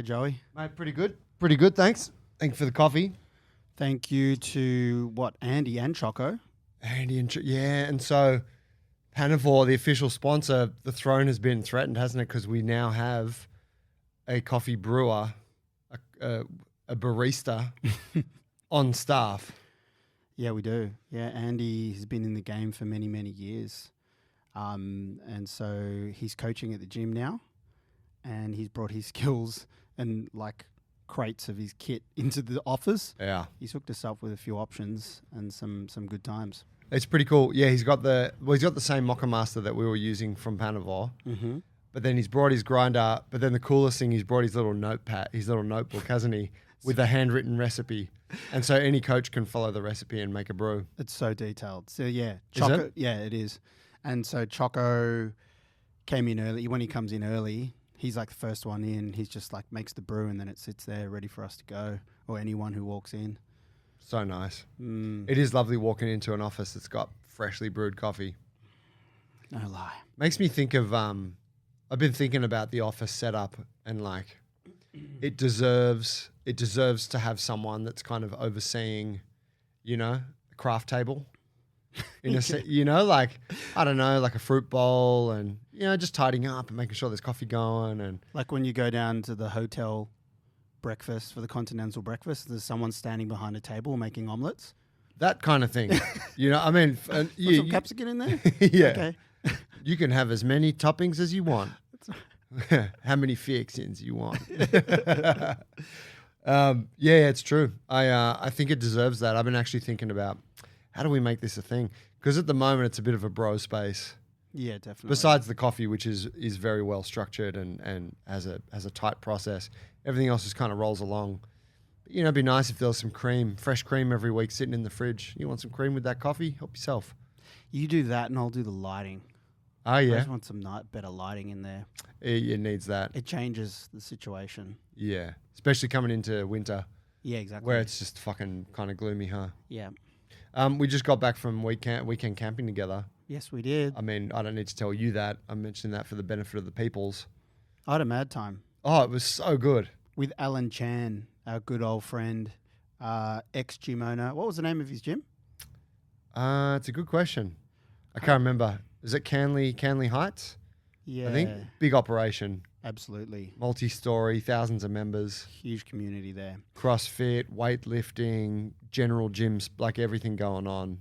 Joey? Mate, pretty good. Pretty good, thanks. Thank you for the coffee. Thank you to, Andy and Choco. And so Panavore, the official sponsor, the throne has been threatened, hasn't it? Because we now have a coffee brewer, a barista on staff. Yeah, we do. Yeah, Andy has been in the game for many, many years. And so he's coaching at the gym now, and he's brought his skills and crates of his kit into the office. Yeah. He's hooked us up with a few options and some good times. It's pretty cool. Yeah, he's got the same Mocha Master that we were using from Panavore. Mm-hmm. But then he's brought his grinder. But then the coolest thing, he's brought his little notepad, his little notebook, hasn't he? With a handwritten recipe. And so any coach can follow the recipe and make a brew. It's so detailed. So yeah, Choco. Yeah, it is. And so Choco came in early. When he comes in early, he's like the first one in. He's just makes the brew and then it sits there ready for us to go, or anyone who walks in. So nice. It is lovely walking into an office that's got freshly brewed coffee. No lie. Makes me think of, I've been thinking about the office setup and it deserves to have someone that's kind of overseeing, a craft table. I don't know, like a fruit bowl and, just tidying up and making sure there's coffee going. And like when you go down to the hotel breakfast for the continental breakfast, there's someone standing behind a table making omelets. That kind of thing. Put some capsicum in there? Yeah. Okay. You can have as many toppings as you want. How many fixings you want? It's true. I think it deserves that. I've been actually thinking about how do we make this a thing? Because at the moment it's a bit of a bro space. Yeah, definitely. Besides the coffee, which is very well structured and has a tight process, everything else just kind of rolls along. But, it'd be nice if there was some cream, fresh cream every week sitting in the fridge. You want some cream with that coffee? Help yourself. You do that and I'll do the lighting. Oh, yeah? I just want some better lighting in there. It needs that. It changes the situation. Yeah, especially coming into winter. Yeah, exactly. Where it's just fucking kind of gloomy, huh? Yeah. We just got back from weekend camping together. Yes, we did. I mean, I don't need to tell you that. I'm mentioning that for the benefit of the peoples. I had a mad time. Oh, it was so good. With Alan Chan, our good old friend, ex-gym owner. What was the name of his gym? It's a good question. I can't remember. Is it Canley Heights? Yeah. I think. Big operation. Absolutely. Multi-story, thousands of members. Huge community there. CrossFit, weightlifting, general gyms, everything going on.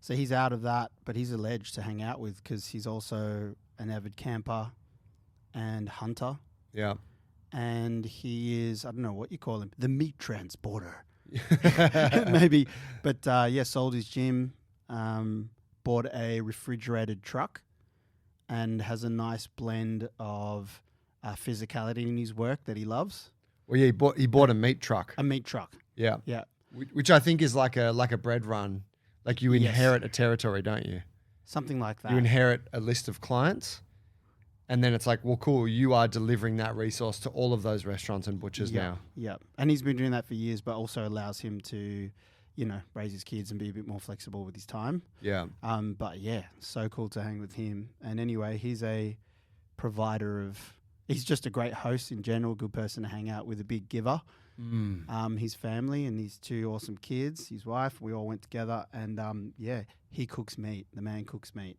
So he's out of that, but he's alleged to hang out with because he's also an avid camper and hunter. Yeah. And he is, I don't know what you call him, the meat transporter. Maybe. But sold his gym, bought a refrigerated truck, and has a nice blend of physicality in his work that he loves. Well, yeah, he bought a meat truck. A meat truck. Yeah. Yeah. Which I think is like a bread run. Like you inherit a territory, don't you? Something like that. You inherit a list of clients, and then it's like, well, cool, you are delivering that resource to all of those restaurants and butchers now. Yeah. And he's been doing that for years, but also allows him to, raise his kids and be a bit more flexible with his time. Yeah. But yeah, so cool to hang with him. And anyway, he's a provider he's just a great host in general, good person to hang out with, a big giver. His family and his two awesome kids, his wife, we all went together, and he cooks meat. The man cooks meat.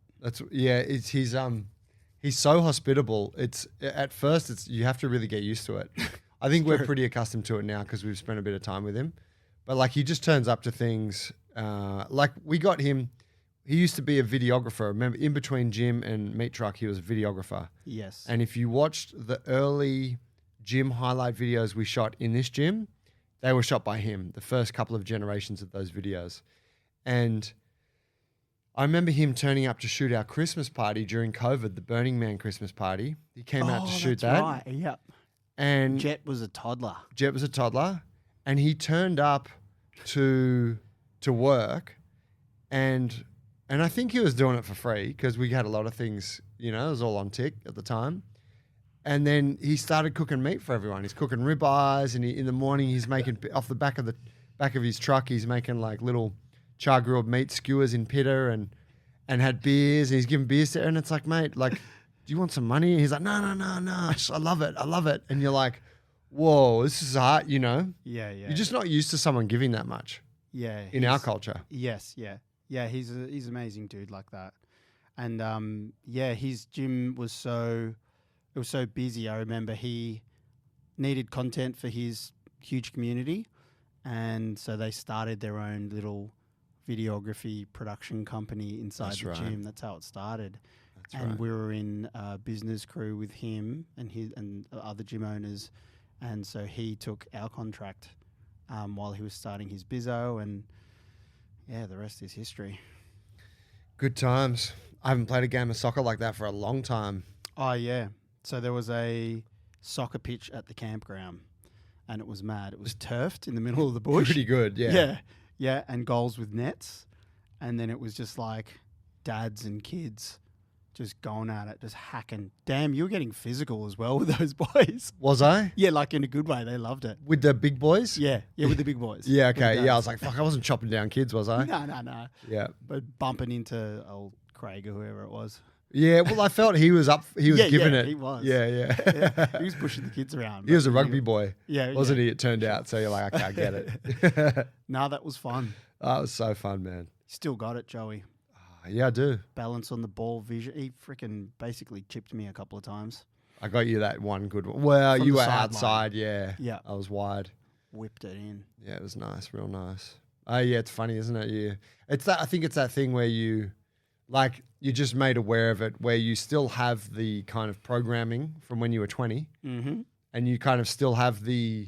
He's so hospitable. At first you have to really get used to it. I think we're pretty accustomed to it now because we've spent a bit of time with him. But he just turns up to things. We got him. He used to be a videographer. Remember, in between gym and meat truck, he was a videographer. Yes. And if you watched the early gym highlight videos we shot in this gym, they were shot by him, the first couple of generations of those videos. And I remember him turning up to shoot our Christmas party during COVID, the Burning Man Christmas party. He came out to shoot that. Right. Yep. And Jet was a toddler. And he turned up to work, and I think he was doing it for free because we had a lot of things, it was all on tick at the time. And then he started cooking meat for everyone. He's cooking ribeyes, and in the morning he's making off the back of his truck. He's making little char grilled meat skewers in pitta, and had beers. And he's giving beers to, and it's like, mate, do you want some money? And he's like, no. I love it. And you're like, whoa, this is hard, you know? Yeah, yeah. You're just not used to someone giving that much in our culture. Yes, yeah. Yeah, he's an amazing dude like that. And his gym was so busy. I remember he needed content for his huge community, and so they started their own little videography production company inside the gym. That's how it started. And we were in a business crew with him and other gym owners, and so he took our contract while he was starting his bizzo, and the rest is history. Good times. I haven't played a game of soccer like that for a long time. Oh, yeah. So there was a soccer pitch at the campground, and it was mad. It was turfed in the middle of the bush. Pretty good, yeah. Yeah, yeah, and goals with nets. And then it was just like dads and kids just going at it, just hacking. Damn, you were getting physical as well with those boys. Was I? Yeah, like in a good way. They loved it. With the big boys? Yeah, with the big boys. Yeah, okay. Yeah, I was like, fuck, I wasn't chopping down kids, was I? No. Yeah. But bumping into old Craig or whoever it was. Yeah, well, I felt he was giving it. He was. Yeah. He was pushing the kids around. He was a rugby boy. Yeah. Wasn't he? It turned out. So you're like, okay, I get it. No, that was fun. That was so fun, man. Still got it, Joey. Yeah, I do. Balance on the ball, vision. He freaking basically chipped me a couple of times. I got you that one good one. Well, From you the were sideline. outside, yeah. Yeah. I was wide. Whipped it in. Yeah, it was nice, real nice. Oh, yeah, it's funny, isn't it? Yeah. It's that. I think it's that thing where you're just made aware of it, where you still have the kind of programming from when you were 20, and you kind of still have the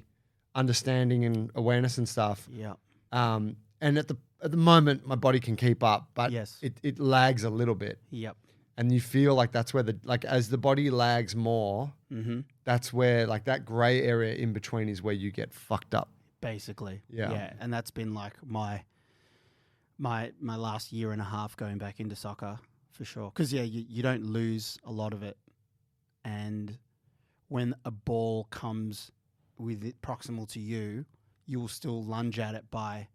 understanding and awareness and stuff. Yeah. And at the moment, my body can keep up, but Yes. it lags a little bit. Yep. And you feel like that's where as the body lags more, that's where like that gray area in between is where you get fucked up. Basically. Yeah. Yeah. And that's been like my last year and a half going back into soccer for sure. Because you don't lose a lot of it. And when a ball comes with it proximal to you, you will still lunge at it by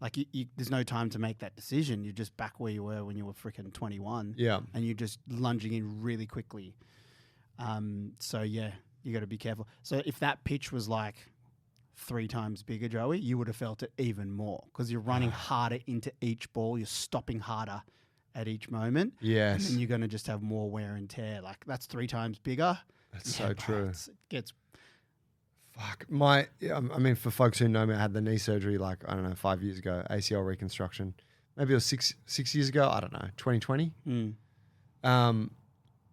like there's no time to make that decision. You're just back where you were when you were freaking 21. Yeah. And you're just lunging in really quickly. So yeah, you got to be careful. So if that pitch was like 3 times bigger, Joey, you would have felt it even more because you're running harder into each ball. You're stopping harder at each moment. Yes. And then you're going to just have more wear and tear. Like that's 3 times bigger. That's so true. It gets... Fuck. I mean, for folks who know me, I had the knee surgery like, I don't know, 5 years ago, ACL reconstruction. Maybe it was six years ago. I don't know, 2020.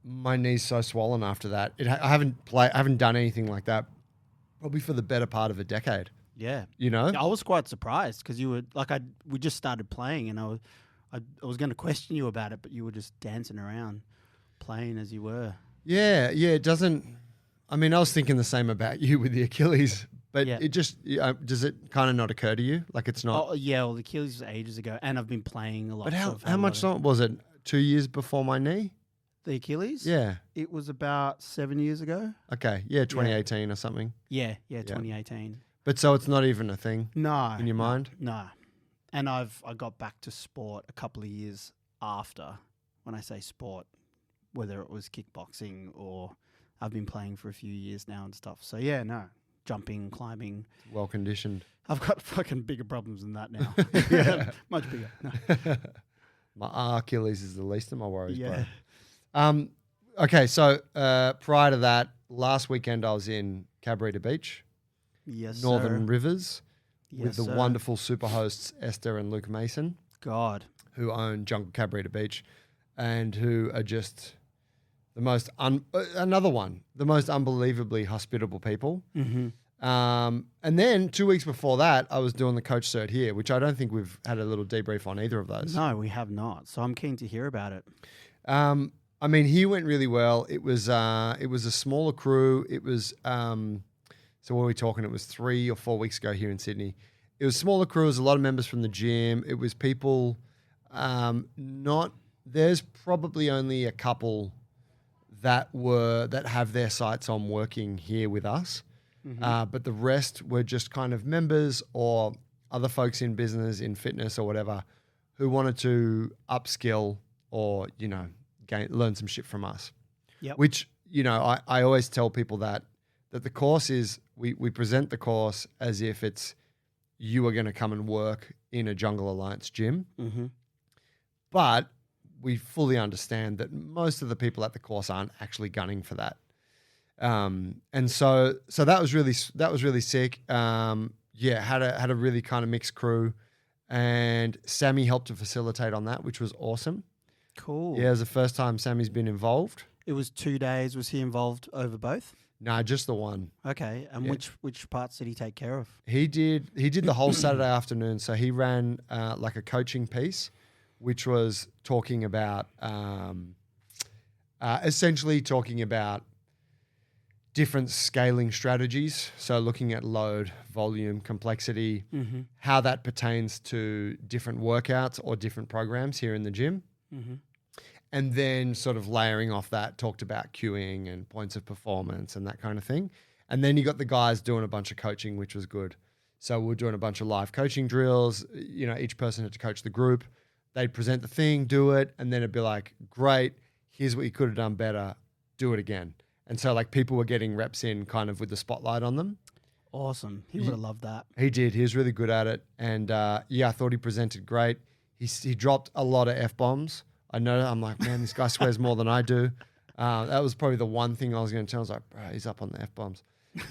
My knee's so swollen after that. I haven't done anything like that probably for the better part of a decade. Yeah. You know? I was quite surprised because you were like, we just started playing and I was going to question you about it, but you were just dancing around playing as you were. Yeah. It doesn't. I mean, I was thinking the same about you with the Achilles, but it just does it kind of not occur to you? Like it's not. Oh yeah, well the Achilles was ages ago, and I've been playing a lot. But how much long was it? 2 years before my knee? The Achilles? Yeah. It was about 7 years ago. Okay. Yeah, 2018 or something. Yeah, 2018. But so it's not even a thing. No. In your mind? No. And I got back to sport a couple of years after. When I say sport, whether it was kickboxing or I've been playing for a few years now and stuff. So yeah, no. Jumping, climbing. Well conditioned. I've got fucking bigger problems than that now. Yeah, much bigger. No. My Achilles is the least of my worries, Yeah. bro. Okay, so prior to that, last weekend I was in Cabarita Beach, Yes, Northern sir. Rivers, with Yes, the sir. wonderful super hosts Esther and Luke Mason, God. who own Jungle Cabarita Beach, and who are just the most the most unbelievably hospitable people. Mm-hmm. And then 2 weeks before that, I was doing the coach cert here, which I don't think we've had a little debrief on either of those. No, we have not. So I'm keen to hear about it. I mean, he went really well. It was a smaller crew. It was so what are we talking? It was 3 or 4 weeks ago here in Sydney. It was a smaller crew. It was a lot of members from the gym. It was people. There's probably only a couple that have their sights on working here with us. Mm-hmm. But the rest were just kind of members or other folks in business, in fitness or whatever, who wanted to upskill or, learn some shit from us. Yep. Which, I always tell people that that the course is, we present the course as if it's you are going to come and work in a Jungle Alliance gym. Mm-hmm. But we fully understand that most of the people at the course aren't actually gunning for that. And so that was really sick. Had a really kind of mixed crew, and Sammy helped to facilitate on that, which was awesome. Cool. Yeah, it was the first time Sammy's been involved. It was 2 days. Was he involved over both? No, just the one. Okay. And which parts did he take care of? He did the whole Saturday afternoon. So he ran like a coaching piece, which was talking about essentially talking about different scaling strategies. So looking at load, volume, complexity, how that pertains to different workouts or different programs here in the gym. Mm-hmm. And then sort of layering off that, talked about queuing and points of performance and that kind of thing. And then you got the guys doing a bunch of coaching, which was good. So we're doing a bunch of live coaching drills. You know, each person had to coach the group. They'd present the thing, do it, and then it'd be like, great, here's what you could have done better, do it again. And so like people were getting reps in kind of with the spotlight on them. Awesome. He would have loved that. He did. He was really good at it. And I thought he presented great. He dropped a lot of F-bombs. I know, I'm like, man, this guy swears more than I do. That was probably the one thing I was going to tell. I was like, bro, he's up on the F-bombs.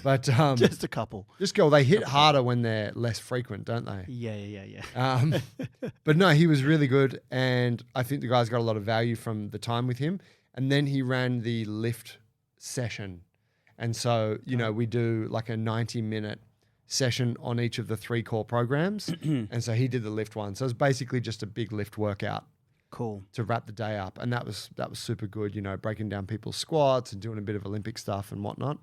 But just a couple. They hit harder when they're less frequent, don't they? Yeah. But no, he was really good. And I think the guys got a lot of value from the time with him. And then he ran the lift session. And so, we do like a 90-minute session on each of the 3 core programs. And so he did the lift one. So it was basically just a big lift workout. Cool. To wrap the day up. And that was super good, breaking down people's squats and doing a bit of Olympic stuff and whatnot.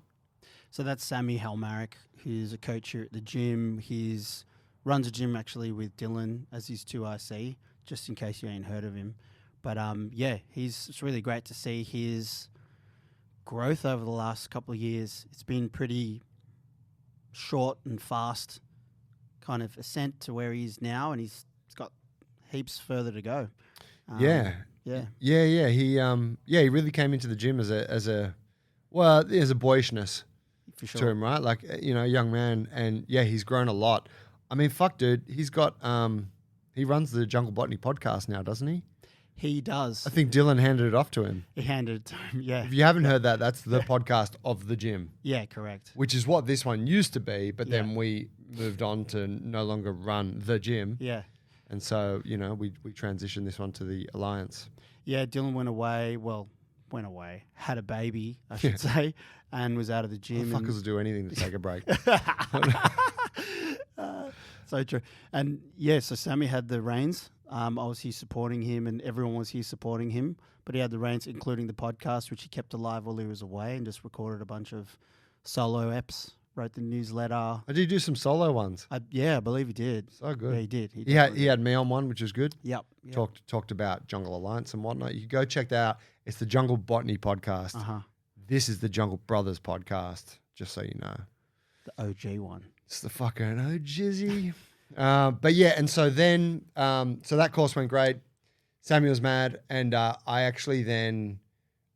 So that's Sammy Halmarick. He's a coach here at the gym. He's runs a gym actually with Dylan as his 2IC, just in case you ain't heard of him. But it's really great to see his growth over the last couple of years. It's been pretty short and fast kind of ascent to where he is now, and he's got heaps further to go. He really came into the gym as a boyishness for sure to him, right? Like, a young man, and he's grown a lot. I mean, fuck, dude, he's got he runs the Jungle Botany podcast now, doesn't he? He does. I think Dylan handed it off to him. He handed it to him, yeah. If you haven't heard that, that's the podcast of the gym. Yeah, correct. Which is what this one used to be, but then we moved on to no longer run the gym. Yeah. And so, we transitioned this one to the Alliance. Yeah, Dylan had a baby, I should say, and was out of the gym. Fuckers will do anything to take a break. So true. And so Sammy had the reins. I was here supporting him, and everyone was here supporting him. But he had the reins, including the podcast, which he kept alive while he was away, and just recorded a bunch of solo eps. Wrote the newsletter. Did you do some solo ones? I believe he did. So good. Yeah, he did. He had me on one, which was good. Yep. Talked about Jungle Alliance and whatnot. You can go check that out. It's the Jungle Botany podcast. This is the Jungle Brothers podcast, just so you know. The OG one. It's the fucking OGizzy. But yeah, and so then, so that course went great. Sammy was mad, and I actually then,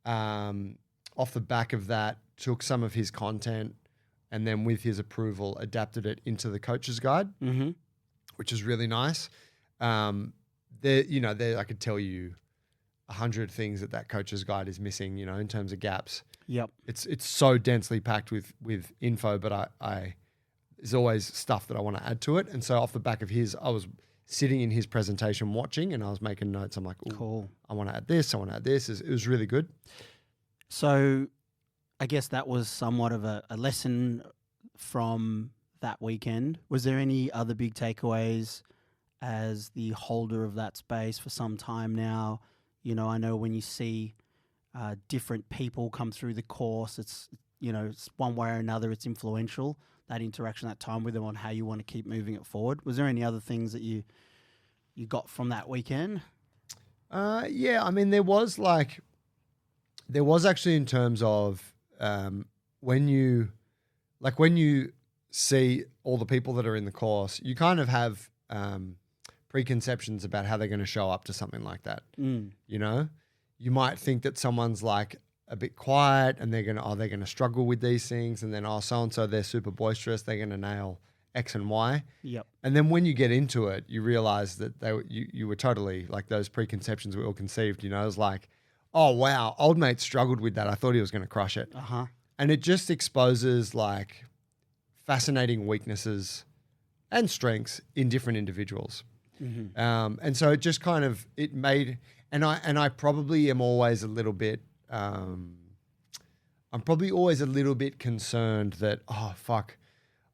off the back of that, took some of his content and then with his approval, adapted it into the coach's guide, which is really nice. There, I could tell you 100 things that coach's guide is missing, in terms of gaps. Yep. It's so densely packed with info, but there's always stuff that I want to add to it. And so off the back of his, I was sitting in his presentation watching, and I was making notes. I'm like, cool. I want to add this. I want to add this. It was really good. So I guess that was somewhat of a lesson from that weekend. Was there any other big takeaways as the holder of that space for some time now? I know when you see different people come through the course, it's one way or another, it's influential, that interaction, that time with them on how you want to keep moving it forward. Was there any other things that you got from that weekend? I mean, there was actually in terms of when you see all the people that are in the course, you kind of have preconceptions about how they're going to show up to something like that. You might think that someone's like a bit quiet and they're gonna struggle with these things, and then so and so they're super boisterous, they're gonna nail X and Y. Yep. And then when you get into it, you realize that you were totally like those preconceptions we all conceived. You know, it was like, oh wow, old mate struggled with that. I thought he was gonna crush it. And it just exposes like fascinating weaknesses and strengths in different individuals. And so it just kind of made. And I probably am always a little bit. I'm probably always a little bit concerned that, oh fuck,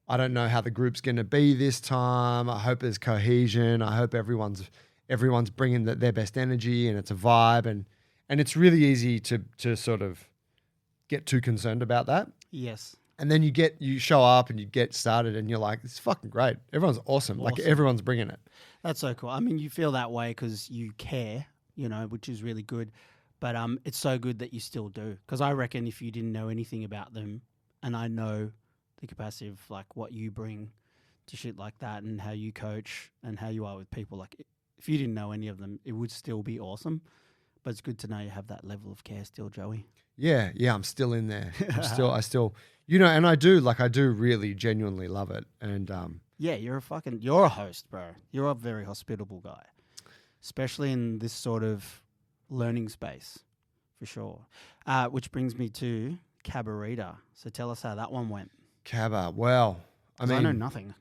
I don't know how the group's going to be this time. I hope there's cohesion. I hope everyone's bringing their best energy and it's a vibe. And it's really easy to sort of get too concerned about that. Yes. And then you show up and you get started and you're like, it's fucking great. Everyone's awesome. Like everyone's bringing it. That's so cool. I mean, you feel that way because you care, you know, which is really good. But it's so good that you still do. Because I reckon if you didn't know anything about them, and I know the capacity of like what you bring to shit like that and how you coach and how you are with people, like if you didn't know any of them, it would still be awesome. But it's good to know you have that level of care still, Joey. Yeah, I'm still in there. I still, you know, and I do really genuinely love it. And yeah, you're a host, bro. You're a very hospitable guy, especially in this sort of learning space, for sure. Which brings me to Cabarita. So tell us how that one went. Cabba, well, I know nothing.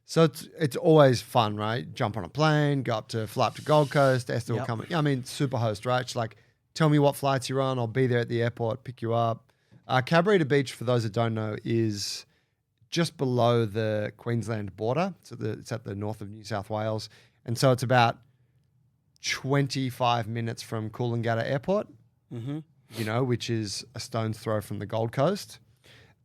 So it's always fun, right? Jump on a plane, fly up to Gold Coast. Esther will come. I mean, super host, right? She's like, tell me what flights you're on. I'll be there at the airport, pick you up. Cabarita Beach, for those that don't know, is just below the Queensland border. So it's at the north of New South Wales. And so it's about 25 minutes from Coolangatta Airport, you know, which is a stone's throw from the Gold Coast.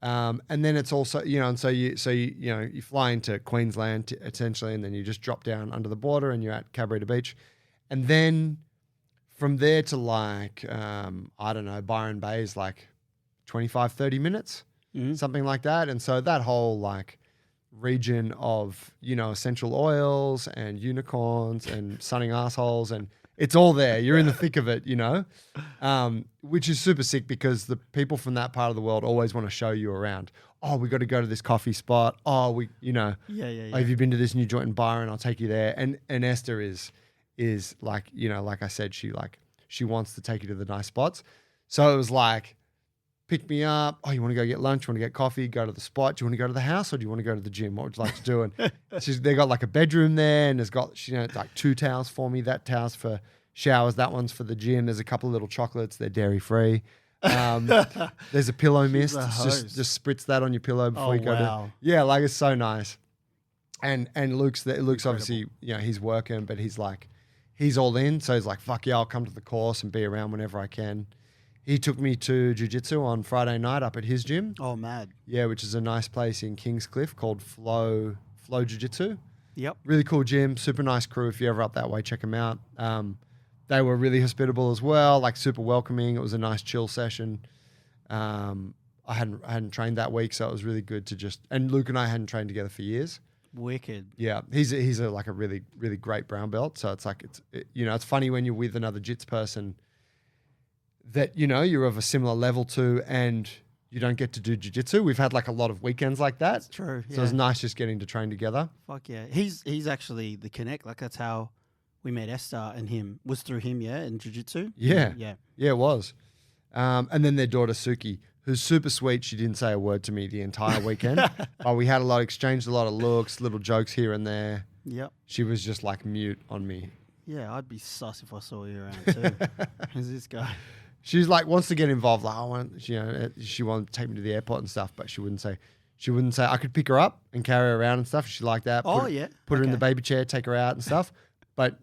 And then it's also, you know, and so you fly into Queensland essentially, and then you just drop down under the border and you're at Cabarita Beach. And then from there to like, I don't know, Byron Bay is like 25, 30 minutes, something like that. And so that whole like region of, you know, essential oils and unicorns and sunning assholes, and it's all there. You're in the thick of it, you know, which is super sick because the people from that part of the world always want to show you around. Oh, we got to go to this coffee spot. Oh, you know, oh, have you been to this new joint in Byron? I'll take you there. And Esther is like, you know, like I said, she wants to take you to the nice spots. So it was like, pick me up. Oh, you want to go get lunch? You want to get coffee? Go to the spot. Do you want to go to the house or do you want to go to the gym? What would you like to do? And they got like a bedroom there, and there's got, you know, like 2 towels for me. That towel's for showers. That one's for the gym. There's a couple of little chocolates. They're dairy free. There's a pillow mist. Just spritz that on your pillow before you go to. Yeah, like it's so nice. And Luke's obviously, you know, he's working, but he's all in. So he's like, fuck yeah, I'll come to the course and be around whenever I can. He took me to jiu-jitsu on Friday night up at his gym. Oh, mad. Yeah, which is a nice place in Kingscliff called Flow Jiu-Jitsu. Yep. Really cool gym, super nice crew. If you're ever up that way, check them out. They were really hospitable as well, like super welcoming. It was a nice chill session. I hadn't trained that week, so it was really good to and Luke and I hadn't trained together for years. Wicked. Yeah, he's a really, really great brown belt. So it's like, it's funny when you're with another jits person that, you know, you're of a similar level to, and you don't get to do jiu-jitsu. We've had like a lot of weekends like that. That's true. Yeah. So it's nice just getting to train together. Fuck yeah. He's actually the connect. Like that's how we met Esther and him, was through him, in jiu-jitsu. Yeah. Yeah, it was. And then their daughter Suki, who's super sweet. She didn't say a word to me the entire weekend, but we had exchanged a lot of looks, little jokes here and there. Yep. She was just like mute on me. Yeah, I'd be sus if I saw you around too. Who's this guy? She's like, wants to get involved. Like, she wanted to take me to the airport and stuff, but she wouldn't say I could pick her up and carry her around and stuff. She liked that. Put her in the baby chair, take her out and stuff, but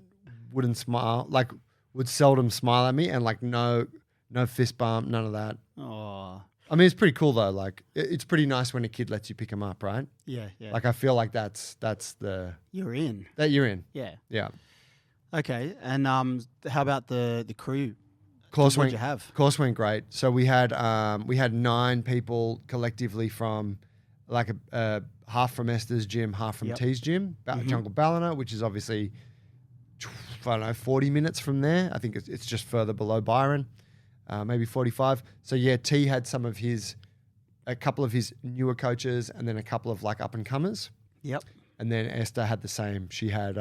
wouldn't smile, like would seldom smile at me, and like no fist bump, none of that. Oh, I mean, it's pretty cool though. Like it's pretty nice when a kid lets you pick him up, right? Yeah, yeah. Like I feel like that's the you're in. That you're in. Yeah, yeah. Okay, and how about the crew? Course went great. So we had 9 people collectively from like a half from Esther's gym, half from Tee's gym, Jungle Ballina, which is obviously 40 minutes from there. I think it's just further below Byron. maybe 45. So yeah, Tee had a couple of his newer coaches and then a couple of like up and comers. Yep. And then Esther had the same. She had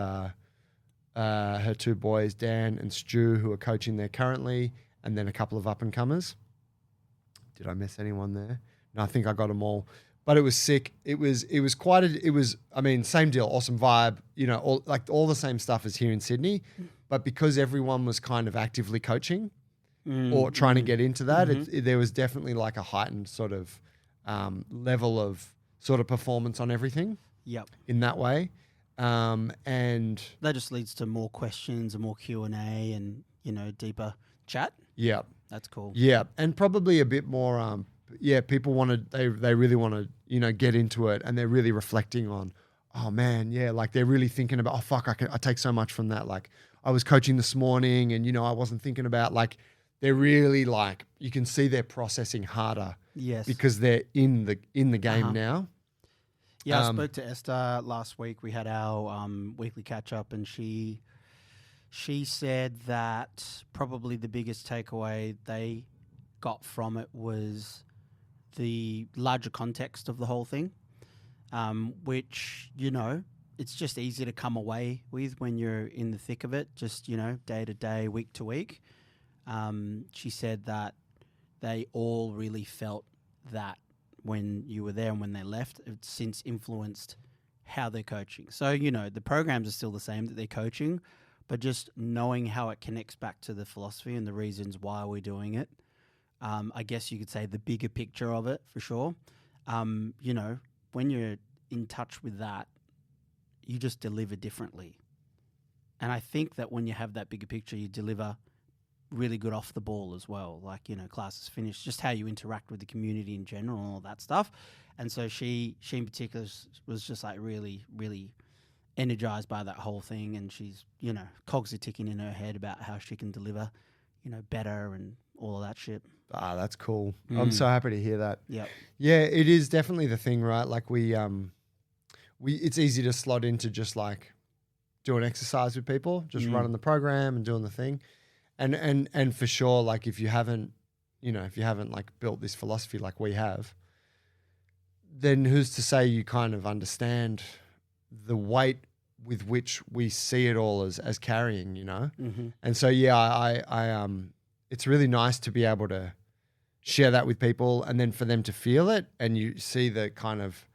her two boys, Dan and Stu, who are coaching there currently, and then a couple of up and comers. Did I miss anyone there? No, I think I got them all. But it was sick. It was I mean, same deal, awesome vibe, all the same stuff as here in Sydney. But because everyone was kind of actively coaching or trying to get into that, there was definitely like a heightened sort of level of sort of performance on everything. Yep. In that way. And that just leads to more questions and more Q&A and, deeper chat. Yeah. That's cool. Yeah. And probably a bit more, people they really want to, get into it, and they're really reflecting on, oh man, yeah, like they're really thinking about, oh fuck, I take so much from that. Like I was coaching this morning and, I wasn't thinking about, like, they're really like, you can see they're processing harder. Yes. Because they're in the game now. Yeah, I spoke to Esther last week. We had our weekly catch up, and she said that probably the biggest takeaway they got from it was the larger context of the whole thing, which, it's just easy to come away with when you're in the thick of it, just, day to day, week to week. She said that they all really felt that when you were there and when they left, it's since influenced how they're coaching. So, the programs are still the same that they're coaching, but just knowing how it connects back to the philosophy and the reasons why we're doing it. I guess you could say the bigger picture of it for sure. When you're in touch with that, you just deliver differently. And I think that when you have that bigger picture, you deliver really good off the ball as well. Like, classes finished, just how you interact with the community in general and all that stuff. And so she in particular was just like really, really energized by that whole thing. And she's, cogs are ticking in her head about how she can deliver, better and all of that shit. Ah, that's cool. I'm so happy to hear that. Yeah. Yeah, it is definitely the thing, right? Like it's easy to slot into just like doing exercise with people, just running the program and doing the thing. And for sure, like if you haven't like built this philosophy like we have, then who's to say you kind of understand the weight with which we see it all as carrying, And so, yeah, I it's really nice to be able to share that with people, and then for them to feel it, and you see the kind of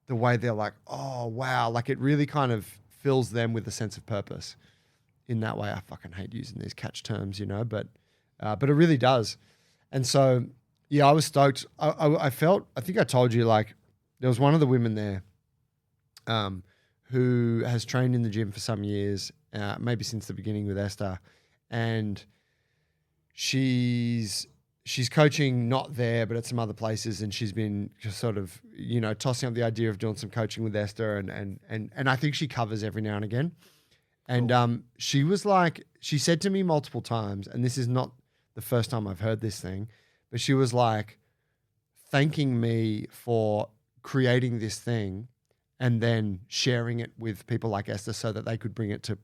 the way they're like, oh wow, like it really kind of fills them with a sense of purpose. In that way, I fucking hate using these catch terms, but it really does. And so, yeah, I was stoked. I think I told you, like, there was one of the women there who has trained in the gym for some years, maybe since the beginning with Esther, and she's coaching not there, but at some other places, and she's been just sort of, tossing up the idea of doing some coaching with Esther, and I think she covers every now and again. And she was like, she said to me multiple times, and this is not the first time I've heard this thing, but she was like thanking me for creating this thing and then sharing it with people like Esther so that they could bring it to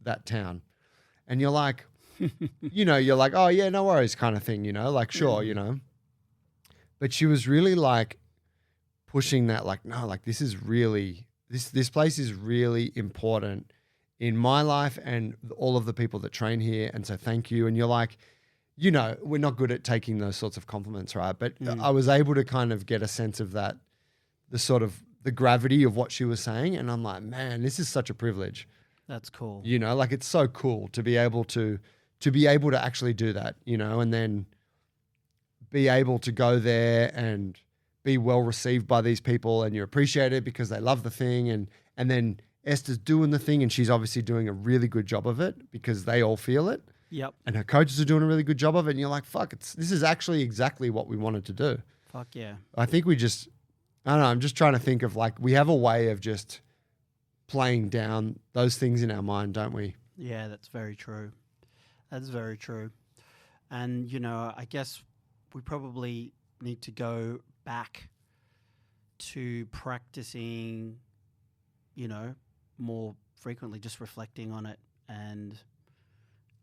that town. And you're like, you're like, oh yeah, no worries kind of thing, like, sure, But she was really like pushing that, like, no, like this is really, this place is really important in my life and all of the people that train here. And so thank you. And you're like, we're not good at taking those sorts of compliments, right? But I was able to kind of get a sense of that, the sort of the gravity of what she was saying. And I'm like, man, this is such a privilege. That's cool. Like it's so cool to be able to actually do that, and then be able to go there and be well received by these people, and you're appreciated because they love the thing. And then Esther's doing the thing, and she's obviously doing a really good job of it because they all feel it. Yep. And her coaches are doing a really good job of it. And you're like, fuck, this is actually exactly what we wanted to do. Fuck yeah. I think I don't know, I'm just trying to think of, like, we have a way of just playing down those things in our mind, don't we? Yeah, that's very true. That's very true. And, I guess we probably need to go back to practicing, more frequently, just reflecting on it and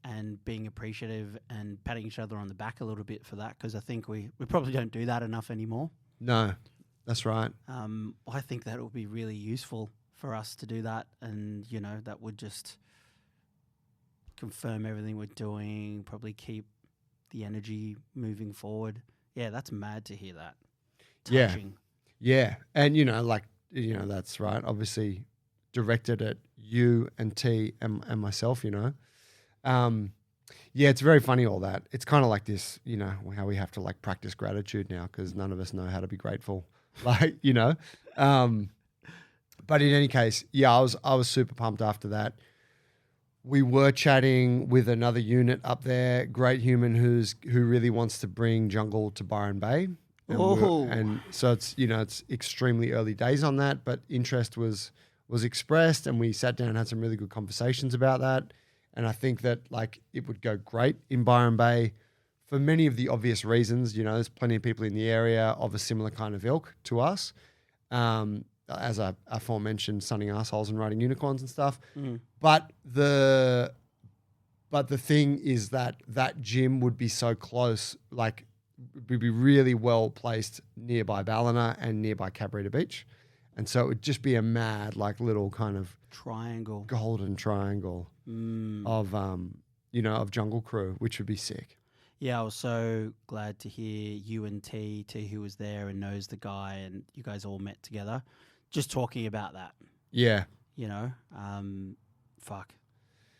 and being appreciative and patting each other on the back a little bit for that, because I think we probably don't do that enough anymore. No, that's right. I think that would be really useful for us to do that, and that would just confirm everything we're doing, probably keep the energy moving forward. Yeah, that's mad to hear that. Touching. Yeah. And, that's right. Obviously directed at you and Tee and myself, Yeah, it's very funny, all that. It's kind of like this, how we have to like practice gratitude now because none of us know how to be grateful. But in any case, yeah, I was super pumped after that. We were chatting with another unit up there, great human who really wants to bring jungle to Byron Bay. And so it's extremely early days on that, but interest was expressed, and we sat down and had some really good conversations about that. And I think that like it would go great in Byron Bay for many of the obvious reasons. There's plenty of people in the area of a similar kind of ilk to us. As I aforementioned, sunning assholes and riding unicorns and stuff. But the thing is that gym would be so close, like would be really well placed nearby Ballina and nearby Cabarita Beach. And so it would just be a mad, like little kind of golden triangle of Jungle Crew, which would be sick. Yeah, I was so glad to hear you and T who was there and knows the guy, and you guys all met together, just talking about that. Yeah. Fuck.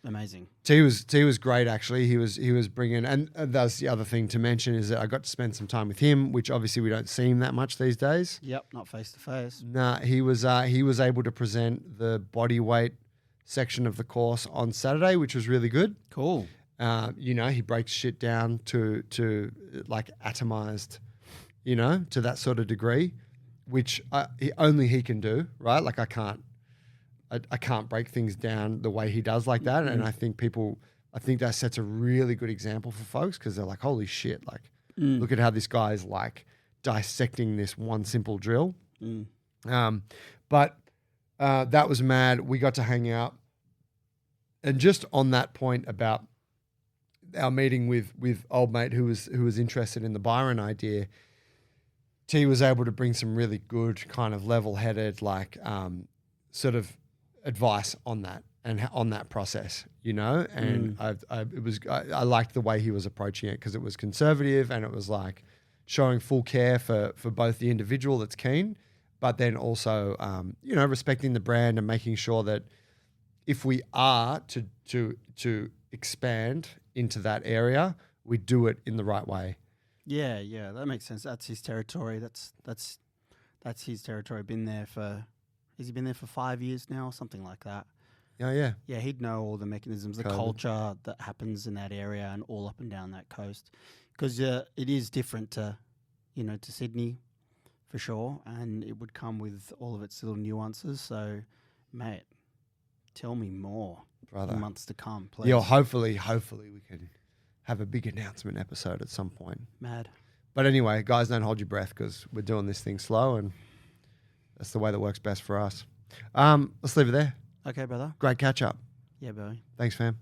Amazing. T was great, actually. He was bringing, and that's the other thing to mention is that I got to spend some time with him, which obviously we don't see him that much these days. Yep, not face to face. Nah, he was able to present the body weight section of the course on Saturday, which was really good. Cool. He breaks shit down to like atomized, to that sort of degree, which only he can do, right? Like I can't break things down the way he does like that. And I think that sets a really good example for folks because they're like, holy shit, like look at how this guy is like dissecting this one simple drill. But that was mad. We got to hang out. And just on that point about our meeting with old mate who was interested in the Byron idea, T was able to bring some really good kind of level-headed like sort of advice on that and on that process, and I liked the way he was approaching it because it was conservative and it was like showing full care for both the individual that's keen, but then also respecting the brand and making sure that if we are to expand into that area, we do it in the right way. Yeah, that makes sense. That's his territory. That's his territory. Has he been there for 5 years now or something like that? Oh, yeah. Yeah, he'd know all the mechanisms, the culture that happens in that area and all up and down that coast. Because it is different to Sydney for sure, and it would come with all of its little nuances. So, mate, tell me more, brother, in months to come, please. Yeah, hopefully we can have a big announcement episode at some point. Mad. But anyway, guys, don't hold your breath because we're doing this thing slow and that's the way that works best for us. Let's leave it there. Okay, brother. Great catch up. Yeah, bro. Thanks, fam.